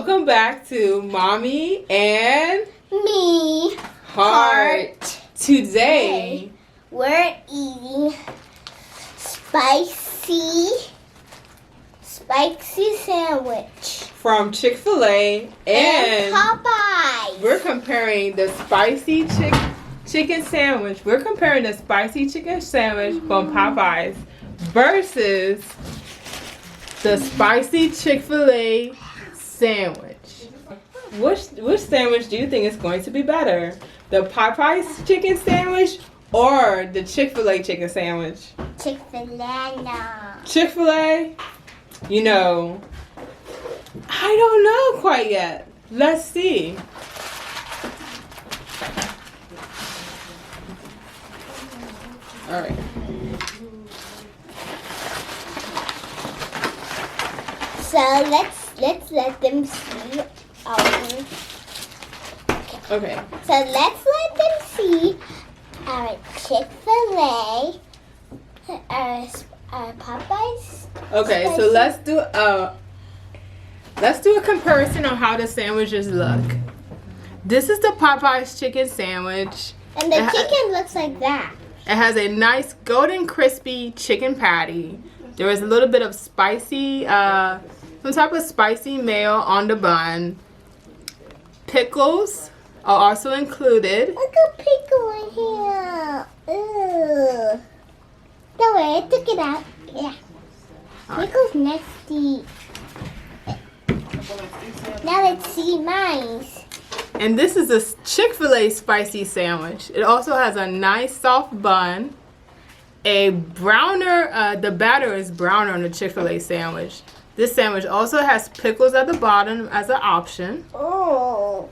Welcome back to Mommy and Me Heart. Today we're eating spicy sandwich from Chick-fil-A and Popeyes. we're comparing the spicy chicken sandwich. We're comparing the spicy chicken sandwich from Popeyes versus the spicy Chick-fil-A sandwich. Which sandwich do you think is going to be better? The Popeyes chicken sandwich or the Chick-fil-A chicken sandwich? Chick-fil-A, no. Chick-fil-A? You know, I don't know quite yet. Let's see. All right. So let's let them see Okay. So let's let them see our Chick-fil-A, our Popeyes. Okay, so let's do a comparison on how the sandwiches look. This is the Popeyes chicken sandwich. And the chicken looks like that. It has a nice golden crispy chicken patty. There is a little bit of spicy, some type of spicy mayo on the bun. Pickles are also included. Look a pickle in here. Ugh. Don't worry, I took it out. Yeah. Pickle's nasty. Now let's see mine. And this is a Chick-fil-A spicy sandwich. It also has a nice soft bun. A browner, the batter is browner on the Chick-fil-A sandwich. This sandwich also has pickles at the bottom as an option. Oh.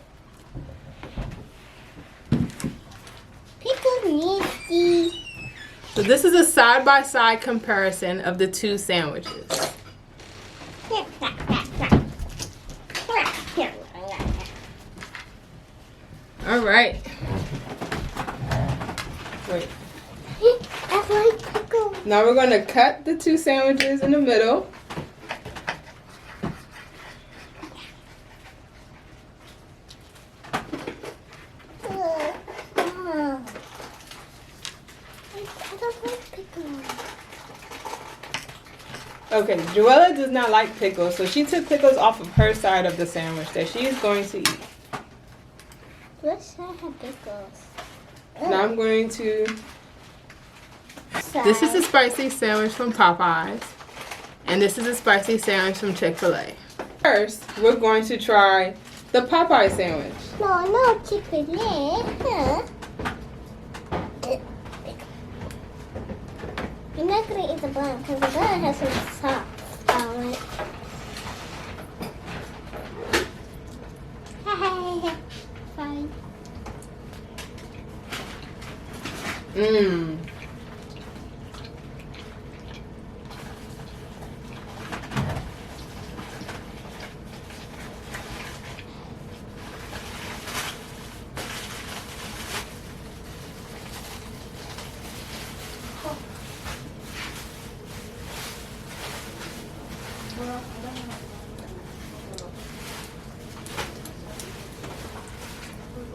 Pickle's nasty. So this is a side-by-side comparison of the two sandwiches. All right. Wait. I like pickle. Now we're going to cut the two sandwiches in the middle. I don't like pickle. Okay, Joella does not like pickles, so she took pickles off of her side of the sandwich that she is going to eat. Let's not have pickles. Now I'm going to... Side. This is a spicy sandwich from Popeyes. And this is a spicy sandwich from Chick-fil-A. First, we're going to try the Popeye sandwich. No, Chick-fil-A. Huh? I'm not going to eat the bun because the bun has some sauce on it. Fine. Mmm.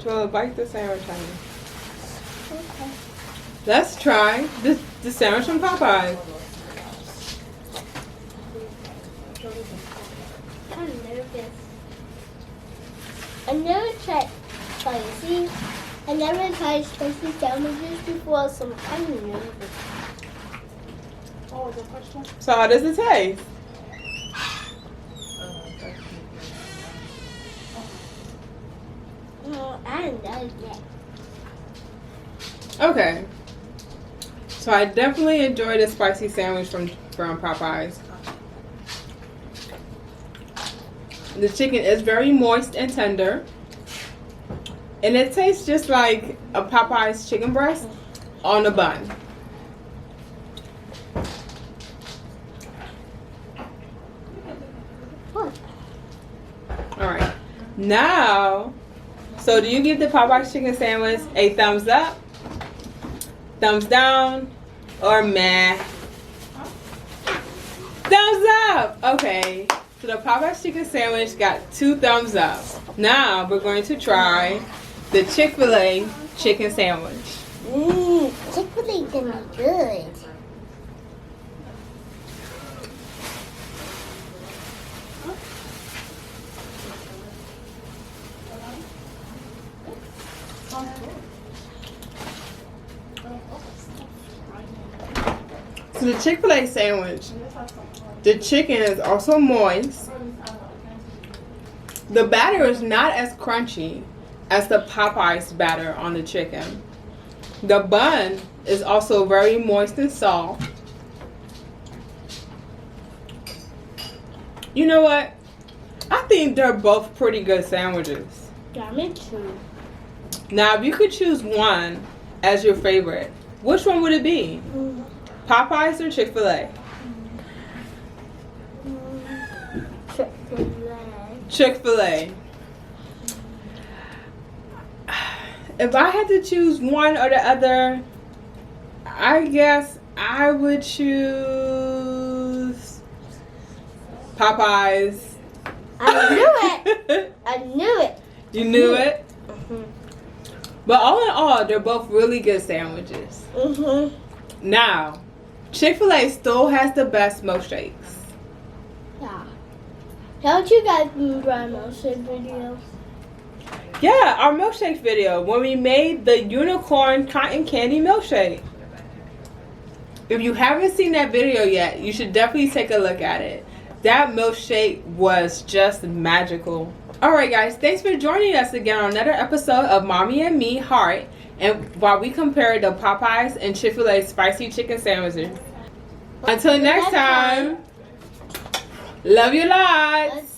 Joella, bite the sandwich, honey. Okay. Let's try the sandwich from Popeyes. I'm nervous. I've never tried spicy. I never tried spicy sandwiches before, so I'm nervous. So how does it taste? No, I don't know yet. Okay. So I definitely enjoyed the spicy sandwich from Popeyes. The chicken is very moist and tender. And it tastes just like a Popeyes chicken breast on a bun. Alright. Now, so do you give the Popeyes chicken sandwich a thumbs up, thumbs down, or meh? Thumbs up! Okay. So the Popeyes chicken sandwich got 2 thumbs up. Now we're going to try the Chick-fil-A chicken sandwich. Chick-fil-A gonna be good. So the Chick-fil-A sandwich, the chicken is also moist. The batter is not as crunchy as the Popeyes batter on the chicken. The bun is also very moist and soft. You know what? I think they're both pretty good sandwiches. Yeah, me too. Now, if you could choose one as your favorite, which one would it be? Popeyes or Chick-fil-A? Chick-fil-A. Chick-fil-A. If I had to choose one or the other, I guess I would choose Popeyes. I knew it. I knew it. You knew it? But all in all, they're both really good sandwiches. Now, Chick-fil-A still has the best milkshakes. Yeah. Don't you guys remember our milkshake video? Yeah, our milkshake video when we made the unicorn cotton candy milkshake. If you haven't seen that video yet, you should definitely take a look at it. That milkshake was just magical. Alright guys, thanks for joining us again on another episode of Mommy.Me Heart, and while we compare the Popeyes and Chick-fil-A spicy chicken sandwiches. Until next time, love you lots.